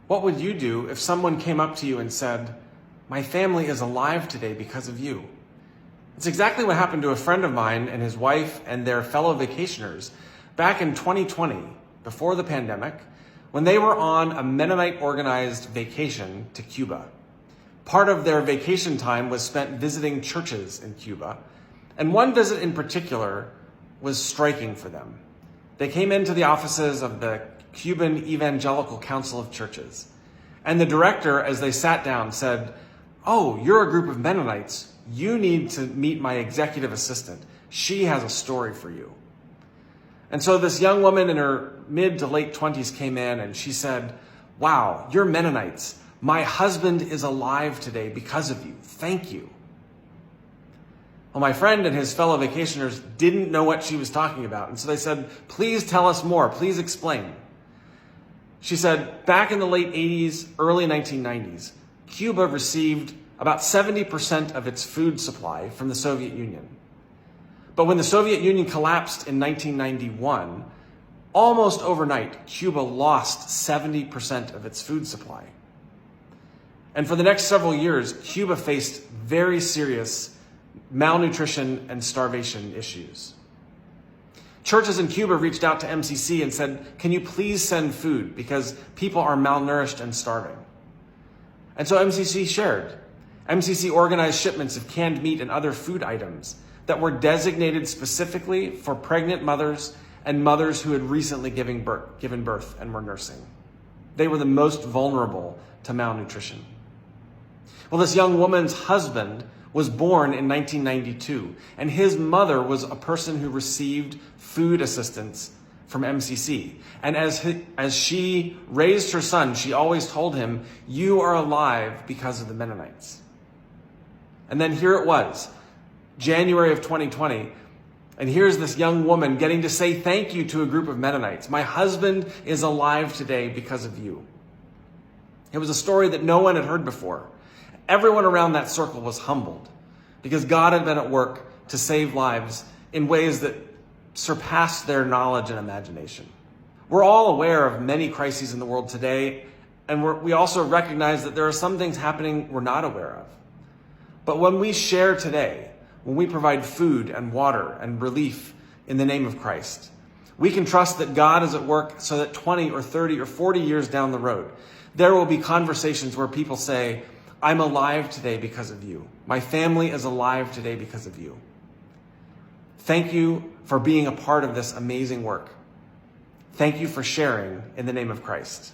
What would you do if someone came up to you and said, "My family is alive today because of you"? It's exactly what happened to a friend of mine and his wife and their fellow vacationers back in 2020, before the pandemic, when they were on a Mennonite-organized vacation to Cuba. Part of their vacation time was spent visiting churches in Cuba, and one visit in particular was striking for them. They came into the offices of the Cuban Evangelical Council of Churches, and the director, as they sat down, said, "Oh, you're a group of Mennonites. You need to meet my executive assistant. She has a story for you." And so this young woman in her mid to late 20s came in and she said, "Wow, you're Mennonites. My husband is alive today because of you. Thank you." Well, my friend and his fellow vacationers didn't know what she was talking about. And so they said, "Please tell us more. Please explain." She said, back in the late 80s, early 1990s, Cuba received about 70% of its food supply from the Soviet Union. But when the Soviet Union collapsed in 1991, almost overnight, Cuba lost 70% of its food supply. And for the next several years, Cuba faced very serious malnutrition and starvation issues. Churches in Cuba reached out to MCC and said, "Can you please send food because people are malnourished and starving?" And so MCC shared. MCC organized shipments of canned meat and other food items that were designated specifically for pregnant mothers and mothers who had recently given birth and were nursing. They were the most vulnerable to malnutrition. Well, this young woman's husband was born in 1992, and his mother was a person who received food assistance from MCC. And as she raised her son, she always told him, "You are alive because of the Mennonites." And then here it was, January of 2020, and here's this young woman getting to say thank you to a group of Mennonites. "My husband is alive today because of you." It was a story that no one had heard before. Everyone around that circle was humbled because God had been at work to save lives in ways that surpassed their knowledge and imagination. We're all aware of many crises in the world today, and we also recognize that there are some things happening we're not aware of. But when we share today, when we provide food and water and relief in the name of Christ, we can trust that God is at work so that 20 or 30 or 40 years down the road, there will be conversations where people say, "I'm alive today because of you. My family is alive today because of you." Thank you for being a part of this amazing work. Thank you for sharing in the name of Christ.